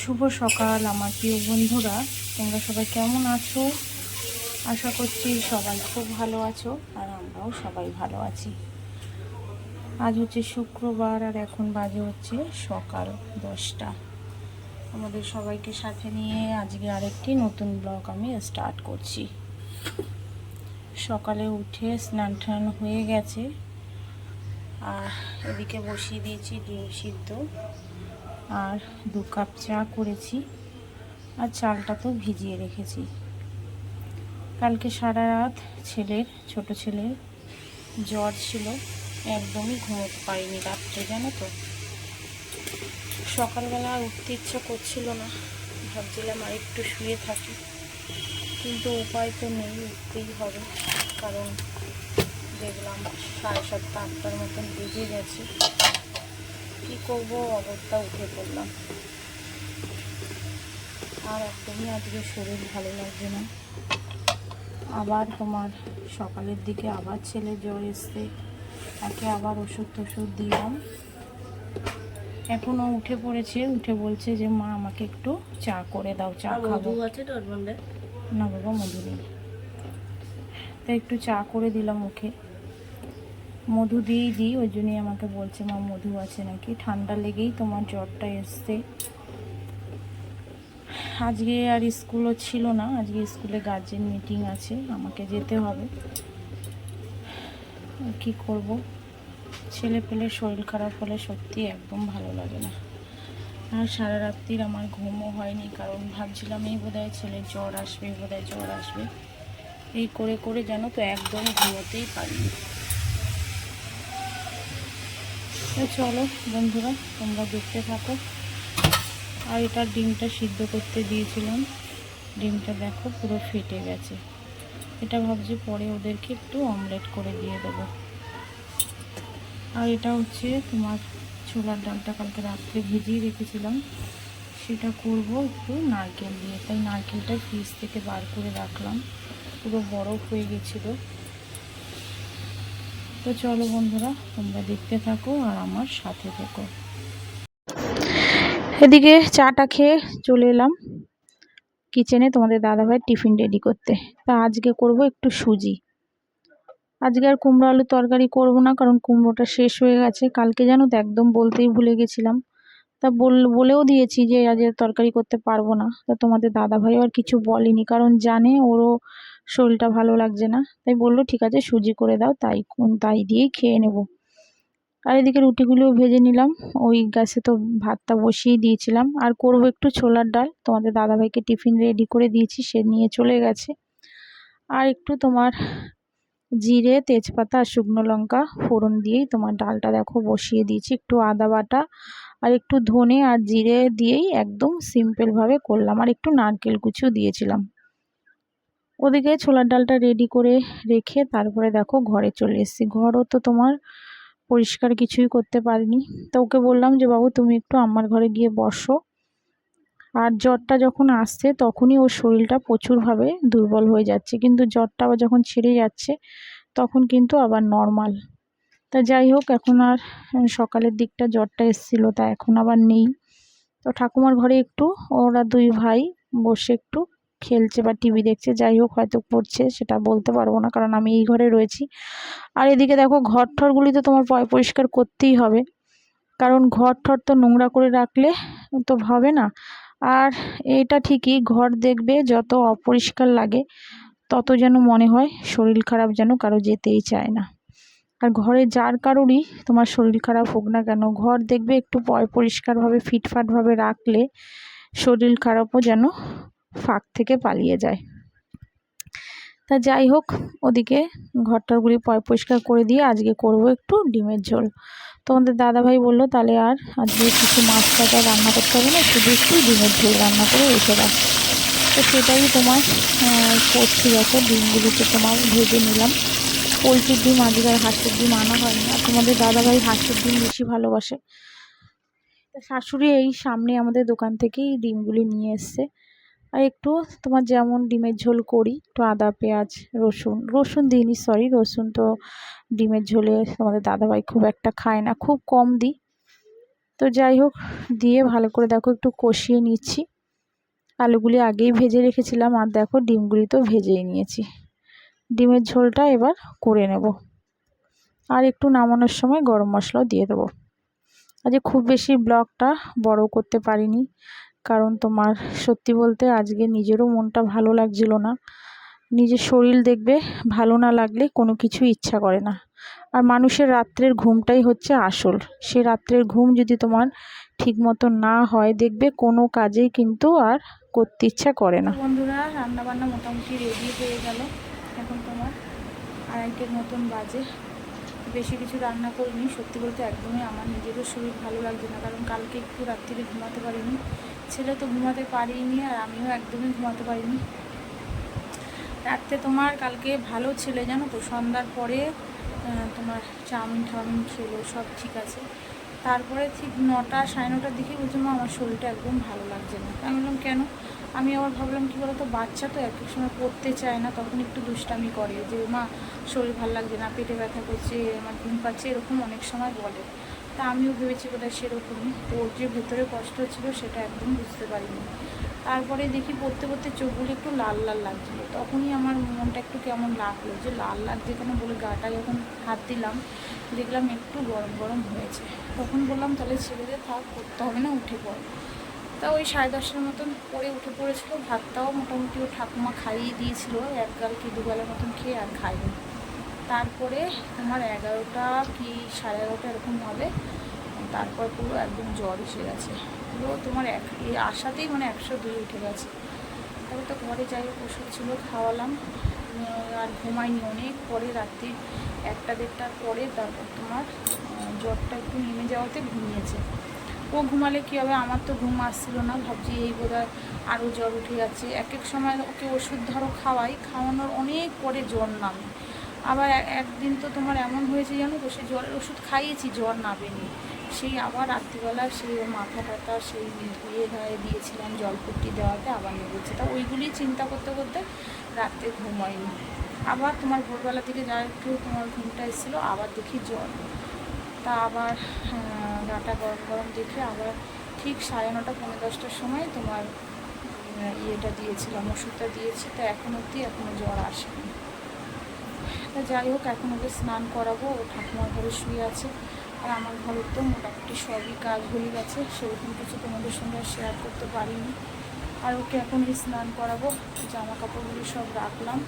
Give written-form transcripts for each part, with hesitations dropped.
শুভ সকাল আমার প্রিয় বন্ধুরা, তোমরা সবাই কেমন আছো? আশা করছি সবাই খুব ভালো আছো, আর আমরাও সবাই ভালো আছি। আজ হচ্ছে শুক্রবার, আর এখন বাজে হচ্ছে সকাল 10টা। আমাদের সবাইকে সাথে নিয়ে আজকে আরেকটি নতুন ব্লগ আমি স্টার্ট করছি। সকালে উঠে স্নান টান হয়ে গেছে, আর এদিকে বসিয়ে দিয়েছি ডিম সিদ্ধ, আর 2 কাপ চা করেছি, আর চালটা তো ভিজিয়ে রেখেছি। কালকে সারা রাত ছোট ছেলের জ্বর ছিল, একদমই ঘুমোতে পারিনি রাত্রে, জানো তো। সকালবেলা আর উঠতে ইচ্ছা করছিল না, ভাবছিলাম আর একটু শুয়ে থাকি, কিন্তু উপায় তো নেই, উঠতেই হবে। কারণ দেখলাম 7:30-8টার মতন বেজে গেছে। কী করবো, অবস্থা উঠে পড়লাম। আর একদমই আজকে শরীর ভালো লাগছে না। আবার তোমার সকালের দিকে আবার ছেলে জ্বর এসছে, তাকে আবার ওষুধ দিলাম। এখনও উঠে পড়েছে, উঠে বলছে যে মা আমাকে একটু চা করে দাও, চা খাবো। না বাবা, মধু নেই। তাই একটু চা করে দিলাম ওকে, মধু দিয়েই দিই, ওই জন্যই আমাকে বলছে মা মধু আছে নাকি। ঠান্ডা লেগেই তোমার জ্বরটা এসছে। আজকে আর স্কুলও ছিল না, আজকে স্কুলে গার্জেন মিটিং আছে, আমাকে যেতে হবে। কি করব, ছেলে পেলে শরীর খারাপ হলে সত্যি একদম ভালো লাগে না। আর সারা রাত্রির আমার ঘুমও হয়নি, কারণ ভাবছিলাম এই বোধহয় ছেলের জ্বর আসবে। এই করে করে জানো তো একদম ঘুমোতেই পারিনি। তো চলো বন্ধুরা, তোমরা দেখতে থাকো। আর এটা ডিমটা সিদ্ধ করতে দিয়েছিলাম, ডিমটা দেখো পুরো ফেটে গেছে। এটা ভাবছি পরে ওদেরকে একটু অমলেট করে দিয়ে দেবো। আর এটা হচ্ছে তোমার ছোলার ডালটা কালকে রাত্রে ভিজিয়ে রেখেছিলাম, সেটা করব একটু নারকেল দিয়ে। তাই নারকেলটা ফ্রিজ থেকে বার করে রাখলাম, পুরো বরফ হয়ে গেছিলো। তো চলো বন্ধুরা, তোমরা দেখতে থাকো আর আমার সাথে থেকো। এদিকে চাটা খেয়ে চলে এলাম কিচেনে তোমাদের দাদাভাই টিফিন রেডি করতে। তা আজকে করব একটু সুজি। আজকে আর কুমড়ো আলুর তরকারি করব না, কারণ কুমড়োটা শেষ হয়ে গেছে। কালকে জানো তো একদম বলতেই ভুলে গেছিলাম, তা বলেও দিয়েছি যে আজ তরকারি করতে পারবো না। তা তোমাদের দাদাভাইও আর কিছু বলেনি, কারণ জানে ওরও শরীরটা ভালো লাগছে না। তাই বললো ঠিক আছে সুজি করে দাও, তাই দিয়েই খেয়ে নেব। আর এদিকে রুটিগুলোও ভেজে নিলাম, ওই গ্যাসে তো ভাতটা বসিয়ে দিয়েছিলাম। আর করব একটু ছোলার ডাল, তোমাদের দাদাভাইকে টিফিন রেডি করে দিয়েছি, সে নিয়ে চলে গেছে। আর একটু তোমার জিরে, তেজপাতা আর শুকনো লঙ্কা ফোড়ন দিয়েই তোমার ডালটা দেখো বসিয়ে দিয়েছি। একটু আদা বাটা আর একটু ধনে আর জিরে দিয়েই একদম সিম্পলভাবে করলাম, আর একটু নারকেল কুচিও দিয়েছিলাম। ওদিকে ছোলার ডালটা রেডি করে রেখে তারপরে দেখো ঘরে চলে এসেছি। ঘরও তো তোমার পরিষ্কার কিছুই করতে পারিনি। তো ওকে বললাম যে বাবু তুমি একটু আমার ঘরে গিয়ে বসো। আর জ্বরটা যখন আসছে তখনই ওর শরীরটা প্রচুরভাবে দুর্বল হয়ে যাচ্ছে, কিন্তু জ্বরটা আবার যখন ছেড়ে যাচ্ছে তখন কিন্তু আবার নর্মাল। তা যাই হোক, এখন আর সকালের দিকটা জ্বরটা এসেছিলো, তা এখন আবার নেই। তো ঠাকুমার ঘরে একটু ওরা 2 ভাই বসে একটু খেলছে বা টিভি দেখছে, যাই হোক হয়তো পড়ছে, সেটা বলতে পারবো না, কারণ আমি এই ঘরে রয়েছি। আর এদিকে দেখো ঘর ঠরগুলি তো তোমার পরিষ্কার করতেই হবে, কারণ ঘর ঠর তো নোংরা করে রাখলে তো হবে না। আর এটা ঠিকই, ঘর দেখবে যত অপরিষ্কার লাগে তত যেন মনে হয় শরীর খারাপ যেন কারো যেতেই চায় না। আর ঘরে যার কারোরই তোমার শরীর খারাপ হোক না কেন, ঘর দেখবে একটু পরিষ্কারভাবে ফিটফাটভাবে রাখলে শরীর খারাপও যেন ফাঁক থেকে পালিয়ে যায়। তা যাই হোক, ওদিকে ঘরটারগুলি পরিষ্কার করে দিয়ে আজকে করব একটু ডিমের ঝোল। তোমাদের দাদাভাই বললো তাহলে আর আজকে কিছু মাছ টাকা রান্না করতে হবে না, শুধু একটু ডিমের ঝোল রান্না করে রেখে দাও। তো সেটাই তোমার করছি। দেখো ডিমগুলিকে তোমার ভেজে নিলাম। পোলট্রির ডিম আজকে আর হাঁসের ডিম আনা হয়নি, আর তোমাদের দাদাভাই হাঁসের ডিম বেশি ভালোবাসে। তা শাশুড়ি এই সামনে আমাদের দোকান থেকেই ডিমগুলি নিয়ে এসছে। আর একটু তোমার যেমন ডিমের ঝোল করি, একটু আদা পেঁয়াজ রসুন দিইনি, সরি, রসুন তো ডিমের ঝোলে তোমাদের দাদাভাই খুব একটা খায় না, খুব কম দিই। তো যাই হোক, দিয়ে ভালো করে দেখো একটু কষিয়ে নিচ্ছি। আলুগুলি আগেই ভেজে রেখেছিলাম, আর দেখো ডিমগুলি তো ভেজেই নিয়েছি। ডিমের ঝোলটা এবার করে নেব, আর একটু নামানোর সময় গরম মশলাও দিয়ে দেবো। আজকে খুব বেশি ব্লগটা বড় করতে পারিনি, কারণ তোমার সত্যি বলতে আজকে নিজেরও মনটা ভালো লাগছিল না। নিজের শরীর দেখবে ভালো না লাগলে কোনো কিছু ইচ্ছা করে না। আর মানুষের রাত্রের ঘুমটাই হচ্ছে আসল। সেই রাত্রের ঘুম যদি তোমার ঠিক মতো না হয়, দেখবে কোনো কাজেই কিন্তু আর করতে ইচ্ছা করে না। বন্ধুরা, রান্নাবান্না মোটামুটি রেডি হয়ে গেল। এখন তোমার 2:30 মতন বাজে। বেশি কিছু রান্না করিনি, সত্যি বলতে একদমই আমার নিজেরও শরীর ভালো লাগছে না, কারণ কালকে একটু রাত্রিরে ঘুমাতে পারিনি। ছেলে তো ঘুমাতে পারিনি, আর আমিও একদমই ঘুমাতে পারিনি। রাত্রে তোমার কালকে ভালো ছেলে, জানো তো, সন্ধ্যার পরে তোমার চাউমিন খেলো, সব ঠিক আছে। তারপরে ঠিক 9টা 9:30টার দিকে বলছি, মা আমার শরীরটা একদম ভালো লাগছে না। আমি বললাম কেন? আমি আবার ভাবলাম কী বলো তো, বাচ্চা তো এক এক সময় পড়তে চায় না, তখন একটু দুষ্টামি করে যে মা শরীর ভালো লাগছে না, পেটে ব্যথা করছে, আমার ঘুম পাচ্ছে, এরকম অনেক সময় বলে। তা আমিও ভেবেছি বোধহয় সেরকমই। ওর যে ভেতরে কষ্ট ছিল সেটা একদম বুঝতে পারিনি। তারপরে দেখি পড়তে পড়তে চোখগুলো একটু লাল লাল লাগছিলো, তখনই আমার মনটা একটু কেমন লাগলো যে লাল লাগছে কেন বলে গাটা যখন হাত দিলাম, দেখলাম একটু গরম গরম হয়েছে। তখন বললাম তাহলে ছেলেদের থাক, করতে হবে না, উঠে পড়ে। তা ওই 10:30টার মতন পরে উঠে পড়েছিল। ভাতটাও মোটামুটি ও ঠাকুমা খাইয়ে দিয়েছিল, 1 গাল কি 2 গালের মতন খেয়ে আর খাইনি। তারপরে তোমার 11টা কি 11:30 এরকম হবে, তারপর পুরো একদম জ্বর এসে গেছে। পুরো তোমার এই আসাতেই মানে 102 উঠে গেছে। তবে তো ঘরে যাই হোক ওষুধ ছিল, খাওয়ালাম। আর ঘুমাইনি, অনেক পরে রাত্রি 1টা 1:30টার পরে তারপর তোমার জ্বরটা একটু নেমে যাওয়াতে ঘুমিয়েছে। ও ঘুমালে কী হবে, আমার তো ঘুম আসছিল না, ভাবছি এই বোধহয় আরও জ্বর উঠে যাচ্ছে। এক এক সময় ওকে ওষুধ ধরো খাওয়ানোর অনেক পরে জ্বর নামে। আবার একদিন তো তোমার এমন হয়েছে জানো তো, সে জ্বরের ওষুধ খাইয়েছি, জ্বর নামেনি। সেই আবার রাত্রিবেলা সেই মাথা ব্যথা, সেই ধুয়ে ধায়ে দিয়েছিলাম, জলপট্টি দেওয়াতে আবার নেমেছে। তা ওইগুলি চিন্তা করতে করতে রাত্রে ঘুম হয়নি। আবার তোমার ভোরবেলা থেকে যা একটু তোমার ঘুমটা এসেছিলো, আবার দেখি জ্বর। তা আবার গাটা গরম গরম দেখে আবার ঠিক 9:30 10টার সময় তোমার ইয়েটা দিয়েছিলাম, ওষুধটা দিয়েছি। তা এখনও জ্বর আসেনি। তা যাই হোক, এখন ওকে স্নান করাবো। ও ঠাকুমার ঘরে শুয়ে আছে, আর আমার ঘরে তো মোটামুটি সবই কাজ হয়ে গেছে, সেরকম কিছু তোমাদের সঙ্গে শেয়ার করতে পারিনি। আর ওকে এখন স্নান করাবো, জামা কাপড়গুলি সব রাখলাম।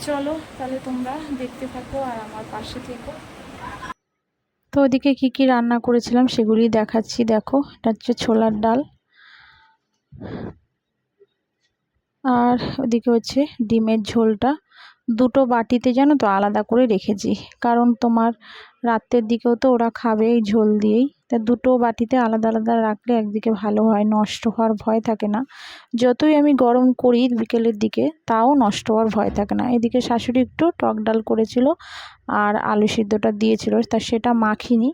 চলো তাহলে তোমরা দেখতে থাকো আর আমার পাশে থেকো। তো ওদিকে কি কি রান্না করেছিলাম সেগুলি দেখাচ্ছি। দেখো, এটা হচ্ছে ছোলার ডাল, আর ওদিকে হচ্ছে ডিমের ঝোলটা। দুটো বাটিতে জানো তো আলাদা করে রেখেছি, কারণ তোমার রাতের দিকেও তো ওরা খাবে এই ঝোল দিয়েই। তা দুটো বাটিতে আলাদা আলাদা রাখলে একদিকে ভালো হয়, নষ্ট হওয়ার ভয় থাকে না। যতই আমি গরম করি বিকেলের দিকে, তাও নষ্ট হওয়ার ভয় থাকে না। এদিকে শাশুড়ি একটু টক ডাল করেছিল, আর আলু সিদ্ধটা দিয়েছিল, তা সেটা মাখিনি।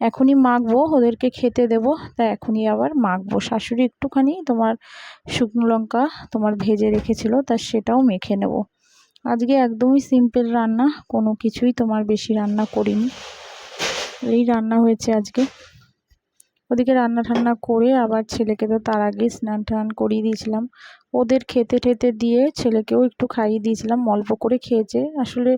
এখনই মাখবো, ওদেরকে খেতে দেবো, তা এখনই আবার মাখবো। শাশুড়ি একটুখানি তোমার শুকনো লঙ্কা তোমার ভেজে রেখেছিল, তা সেটাও মেখে নেব। আজকে একদমই সিম্পল রান্না, কোনো কিছুই তোমার বেশি রান্না করিনি, এই রান্না হয়েছে আজকে। ওদিকে রান্না ঠান্না করে আবার ছেলেকে তো তার আগে স্নান টান করিয়ে দিয়েছিলাম। ওদের খেতে ঠেতে দিয়ে ছেলেকেও একটু খাইয়ে দিয়েছিলাম, অল্প করে খেয়েছে। আসলে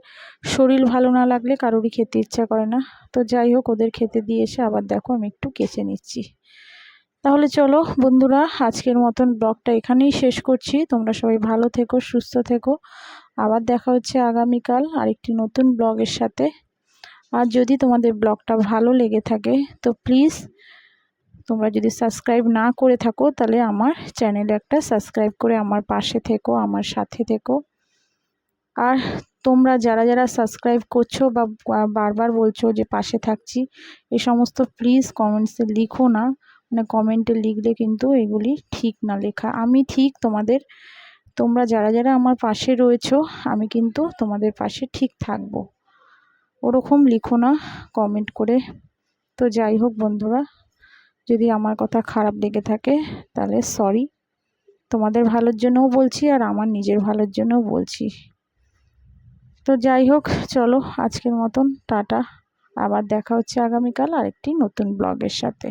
শরীর ভালো না লাগলে কারোরই খেতে ইচ্ছা করে না। তো যাই হোক, ওদের খেতে দিয়ে এসে আবার দেখো আমি একটু কেচে নিচ্ছি। তাহলে চলো বন্ধুরা, আজকের মতন ব্লগটা এখানেই শেষ করছি। তোমরা সবাই ভালো থেকো, সুস্থ থেকো। আবার দেখা হচ্ছে আগামীকাল আরেকটি নতুন ব্লগের সাথে। আর যদি তোমাদের ব্লগটা ভালো লেগে থাকে তো প্লিজ তোমরা যদি সাবস্ক্রাইব না করে থাকো, তাহলে আমার চ্যানেলে একটা সাবস্ক্রাইব করে আমার পাশে থেকো, আমার সাথে থেকো। আর তোমরা যারা যারা সাবস্ক্রাইব করছো বা বারবার বলছো যে পাশে থাকছি, এই সমস্ত প্লিজ কমেন্টসে লিখো না। মানে কমেন্টে লিখলে কিন্তু এগুলি ঠিক না লেখা। আমি ঠিক তোমরা যারা যারা আমার পাশে রয়েছো, আমি কিন্তু তোমাদের পাশে ঠিক থাকবো। ওরকম লিখো না কমেন্ট করে। তো যাই হোক বন্ধুরা, যদি আমার কথা খারাপ লেগে থাকে তাহলে সরি। তোমাদের ভালোর জন্যও বলছি, আর আমার নিজের ভালোর জন্যও বলছি। তো যাই হোক, চলো আজকের মতন টাটা। আবার দেখা হচ্ছে আগামীকাল আরেকটি নতুন ব্লগের সাথে।